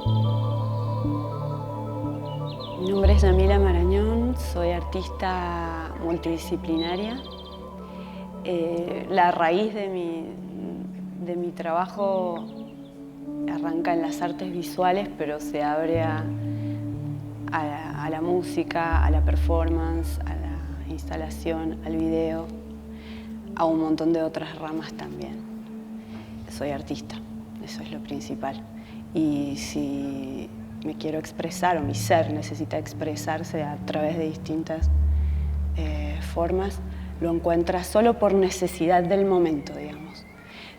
Mi nombre es Yamila Marañón, soy artista multidisciplinaria. La raíz de mi trabajo arranca en las artes visuales, pero se abre a la música, a la performance, a la instalación, al video, a un montón de otras ramas también. Soy artista, eso es lo principal. Y si me quiero expresar, o mi ser necesita expresarse a través de distintas formas, lo encuentra solo por necesidad del momento, digamos.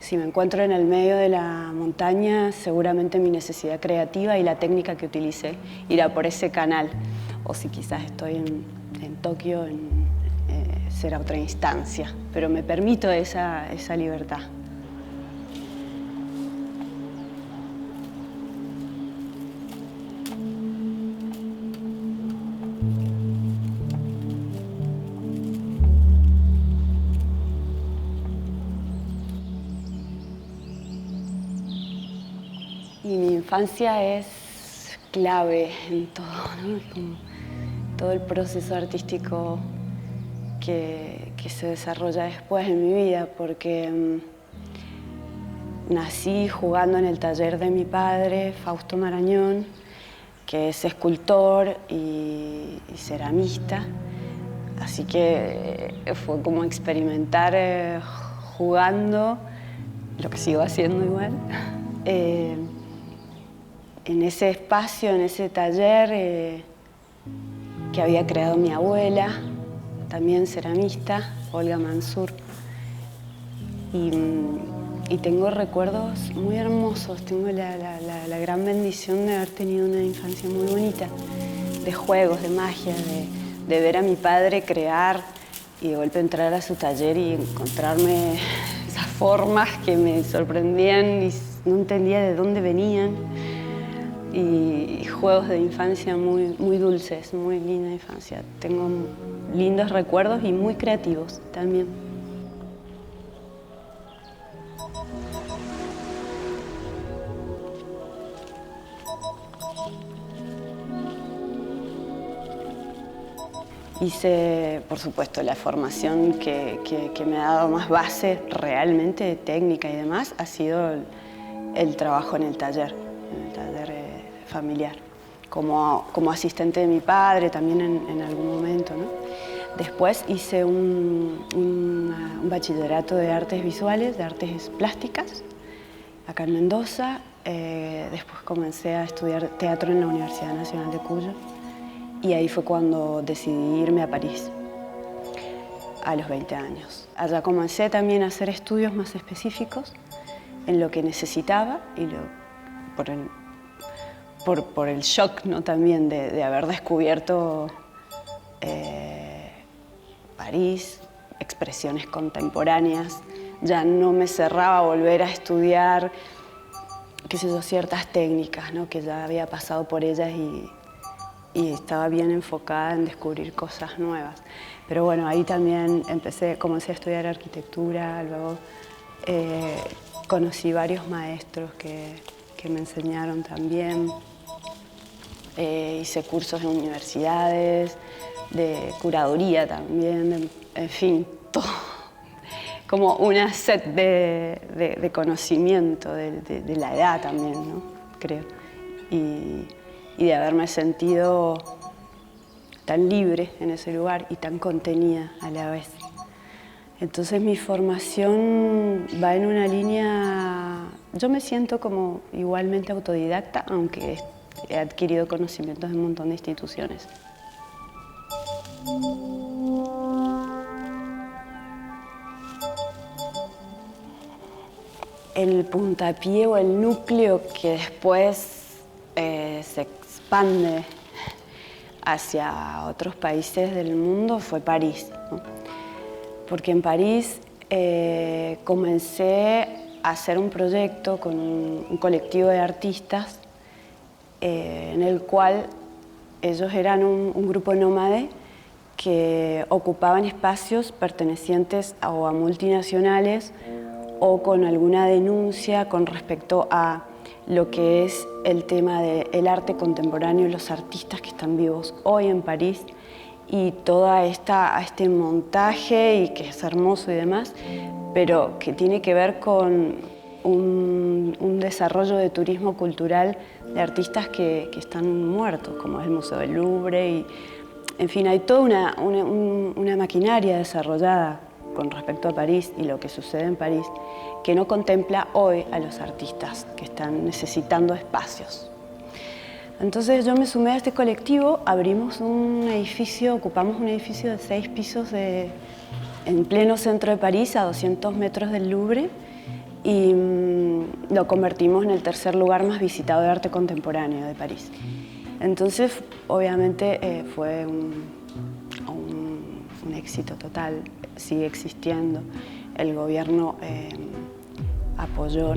Si me encuentro en el medio de la montaña, seguramente mi necesidad creativa y la técnica que utilicé irá por ese canal. O si quizás estoy en Tokio, será otra instancia. Pero me permito esa libertad. Y mi infancia es clave en todo, ¿no? Como todo el proceso artístico que se desarrolla después en mi vida, porque nací jugando en el taller de mi padre, Fausto Marañón, que es escultor y ceramista. Así que fue como experimentar jugando, lo que sigo haciendo igual. En ese espacio, en ese taller que había creado mi abuela, también ceramista, Olga Mansur. Y tengo recuerdos muy hermosos, tengo la gran bendición de haber tenido una infancia muy bonita, de juegos, de magia, de ver a mi padre crear y de golpe entrar a su taller y encontrarme esas formas que me sorprendían y no entendía de dónde venían. Y juegos de infancia muy dulces, muy linda infancia. Tengo lindos recuerdos y muy creativos también. Hice, por supuesto, la formación que me ha dado más base realmente de técnica y demás, ha sido el trabajo en el taller familiar, como asistente de mi padre también en algún momento, ¿no? Después hice un bachillerato de artes visuales, de artes plásticas, acá en Mendoza. Después comencé a estudiar teatro en la Universidad Nacional de Cuyo y ahí fue cuando decidí irme a París a los 20 años. Allá comencé también a hacer estudios más específicos en lo que necesitaba y por el shock, ¿no? También de haber descubierto París, expresiones contemporáneas. Ya no me cerraba a volver a estudiar, qué sé yo, ciertas técnicas, ¿no? Que ya había pasado por ellas y estaba bien enfocada en descubrir cosas nuevas. Pero bueno, ahí también comencé a estudiar arquitectura, luego conocí varios maestros que me enseñaron también. Hice cursos en universidades, de curaduría también, en fin, todo. Como una set de conocimiento de la edad también, ¿no? Creo. Y de haberme sentido tan libre en ese lugar y tan contenida a la vez. Entonces mi formación va en una línea... Yo me siento como igualmente autodidacta, aunque he adquirido conocimientos de un montón de instituciones. El puntapié o el núcleo que después se expande hacia otros países del mundo fue París, ¿no? Porque en París comencé a hacer un proyecto con un colectivo de artistas en el cual ellos eran un grupo nómade que ocupaban espacios pertenecientes a multinacionales o con alguna denuncia con respecto a lo que es el tema del arte contemporáneo y los artistas que están vivos hoy en París y toda este montaje y que es hermoso y demás, pero que tiene que ver con un desarrollo de turismo cultural de artistas que están muertos, como es el Museo del Louvre. Y, en fin, hay toda una maquinaria desarrollada con respecto a París y lo que sucede en París que no contempla hoy a los artistas que están necesitando espacios. Entonces yo me sumé a este colectivo, abrimos un edificio, ocupamos un edificio de 6 pisos en pleno centro de París, a 200 metros del Louvre, y lo convertimos en el tercer lugar más visitado de arte contemporáneo de París. Entonces, obviamente, fue un éxito total, sigue existiendo. El gobierno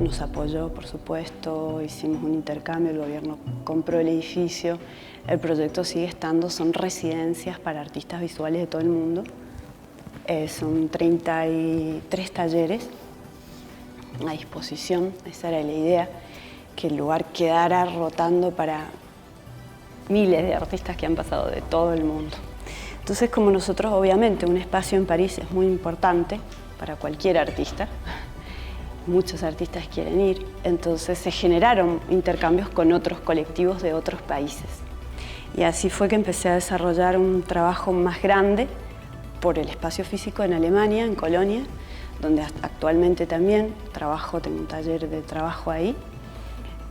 nos apoyó, por supuesto, hicimos un intercambio, el gobierno compró el edificio, el proyecto sigue estando, son residencias para artistas visuales de todo el mundo, son 33 talleres a disposición, esa era la idea, que el lugar quedara rotando para miles de artistas que han pasado de todo el mundo. Entonces, como nosotros, obviamente, un espacio en París es muy importante para cualquier artista, muchos artistas quieren ir, entonces se generaron intercambios con otros colectivos de otros países. Y así fue que empecé a desarrollar un trabajo más grande por el espacio físico en Alemania, en Colonia, donde actualmente también trabajo, tengo un taller de trabajo ahí,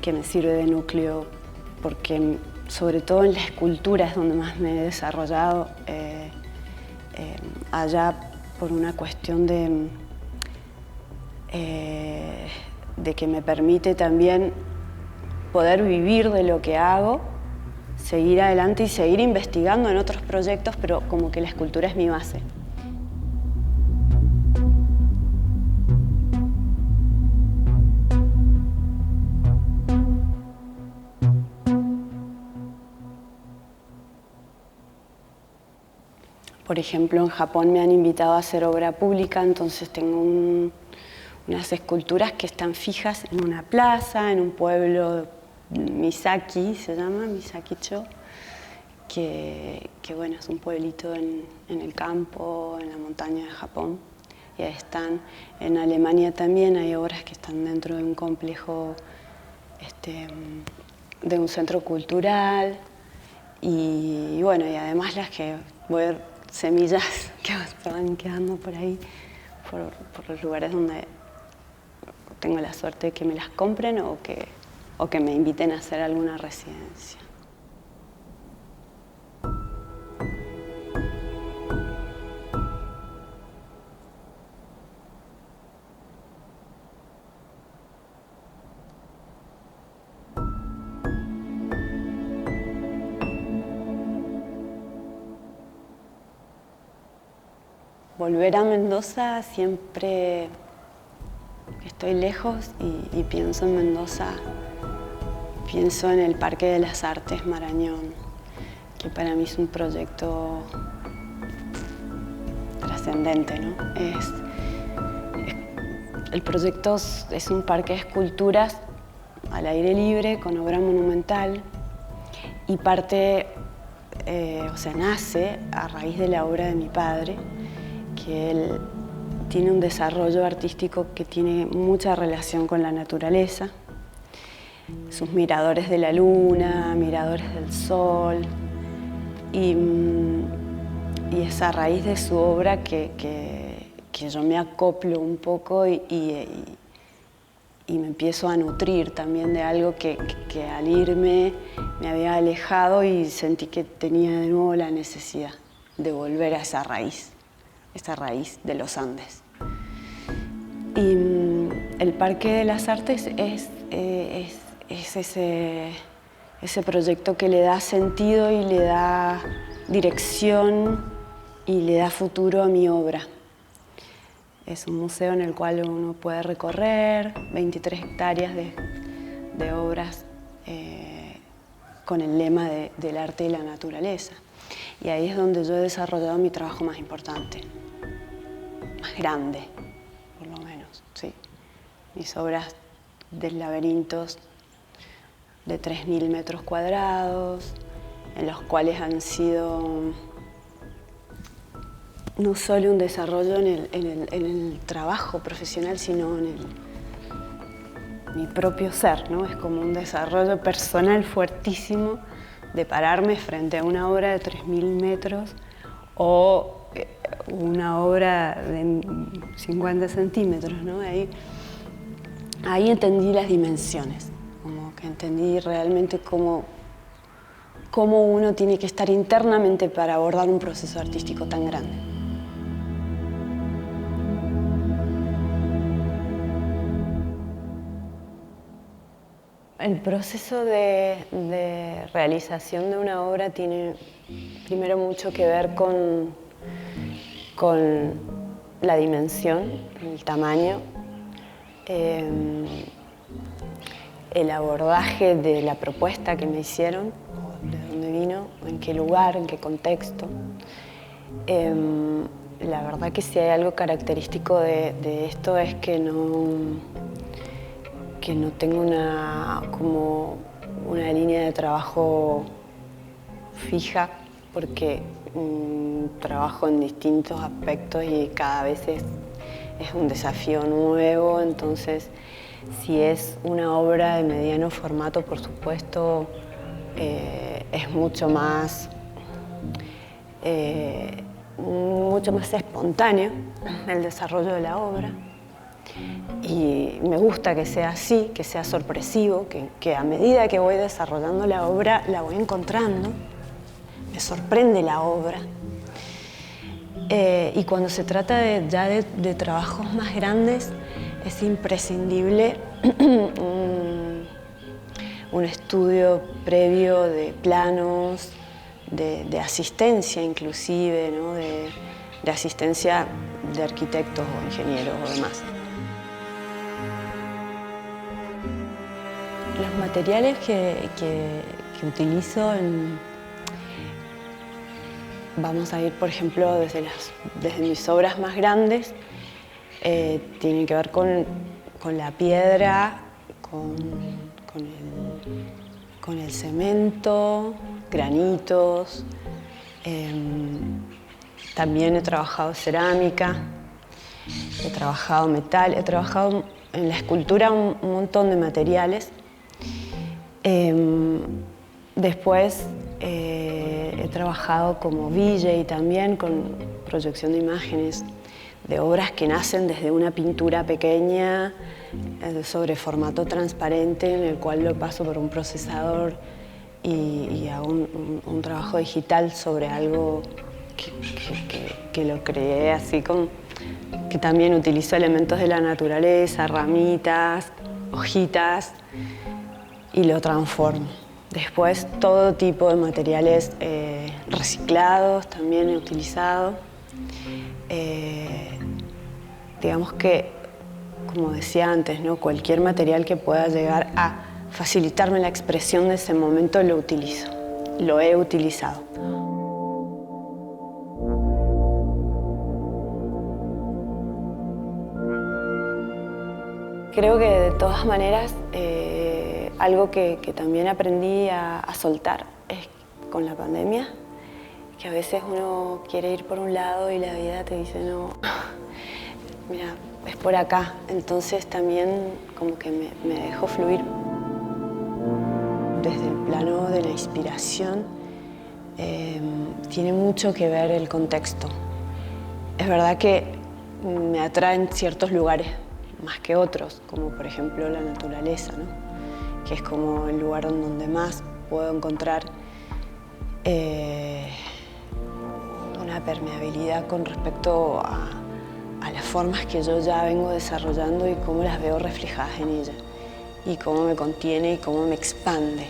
que me sirve de núcleo porque sobre todo en la escultura es donde más me he desarrollado, allá por una cuestión de que me permite también poder vivir de lo que hago, seguir adelante y seguir investigando en otros proyectos, pero como que la escultura es mi base. Por ejemplo, en Japón me han invitado a hacer obra pública, entonces tengo unas esculturas que están fijas en una plaza, en un pueblo, Misaki se llama, Misaki-cho, que bueno, es un pueblito en el campo, en la montaña de Japón. Y ahí están. En Alemania también hay obras que están dentro de un complejo, de un centro cultural. Y bueno, y además las que voy semillas que se van quedando por ahí, por los lugares donde tengo la suerte de que me las compren o que me inviten a hacer alguna residencia. Volver a Mendoza siempre que estoy lejos y pienso en Mendoza, pienso en el Parque de las Artes Marañón, que para mí es un proyecto trascendente, ¿no? El proyecto es un parque de esculturas al aire libre, con obra monumental, y nace a raíz de la obra de mi padre, que él tiene un desarrollo artístico que tiene mucha relación con la naturaleza. Sus miradores de la luna, miradores del sol, y es a raíz de su obra que yo me acoplo un poco y me empiezo a nutrir también de algo que al irme me había alejado y sentí que tenía de nuevo la necesidad de volver a esa raíz de los Andes. Y el Parque de las Artes es ese proyecto que le da sentido y le da dirección y le da futuro a mi obra. Es un museo en el cual uno puede recorrer 23 hectáreas de obras con el lema del arte y la naturaleza. Y ahí es donde yo he desarrollado mi trabajo más importante, más grande, por lo menos, sí. mis obras de laberintos de 3.000 metros cuadrados, en los cuales han sido no solo un desarrollo en el trabajo profesional, sino en mi propio ser, ¿no? Es como un desarrollo personal fuertísimo de pararme frente a una obra de 3.000 metros o una obra de 50 centímetros, ¿no? Ahí entendí las dimensiones, como que entendí realmente cómo uno tiene que estar internamente para abordar un proceso artístico tan grande. El proceso de realización de una obra tiene primero mucho que ver con la dimensión, el tamaño, el abordaje de la propuesta que me hicieron, de dónde vino, en qué lugar, en qué contexto. La verdad que si hay algo característico de esto es que no tengo como una línea de trabajo fija, porque trabajo en distintos aspectos y cada vez es un desafío nuevo. Entonces, si es una obra de mediano formato, por supuesto, es mucho más espontáneo el desarrollo de la obra. Y me gusta que sea así, que sea sorpresivo, que a medida que voy desarrollando la obra la voy encontrando, me sorprende la obra. Y cuando se trata de trabajos más grandes, es imprescindible un estudio previo de planos, de asistencia inclusive, ¿no? de asistencia de arquitectos o ingenieros o demás. Los materiales que utilizo vamos a ir, por ejemplo, desde mis obras más grandes, tienen que ver con la piedra, con el cemento, granitos. También he trabajado cerámica, he trabajado metal, he trabajado en la escultura un montón de materiales. Después he trabajado como VJ también con proyección de imágenes de obras que nacen desde una pintura pequeña sobre formato transparente, en el cual lo paso por un procesador y hago un trabajo digital sobre algo que lo creé así, que también utilizo elementos de la naturaleza, ramitas, hojitas, y lo transformo. Después todo tipo de materiales reciclados también he utilizado. Digamos que, como decía antes, ¿no? Cualquier material que pueda llegar a facilitarme la expresión de ese momento lo utilizo, lo he utilizado. Creo que de todas maneras algo que también aprendí a soltar es con la pandemia, que a veces uno quiere ir por un lado y la vida te dice no, mira, es por acá. Entonces también como que me dejo fluir. Desde el plano de la inspiración tiene mucho que ver el contexto. Es verdad que me atraen ciertos lugares más que otros, como por ejemplo la naturaleza, ¿no? Que es como el lugar donde más puedo encontrar una permeabilidad con respecto a las formas que yo ya vengo desarrollando y cómo las veo reflejadas en ella, y cómo me contiene y cómo me expande.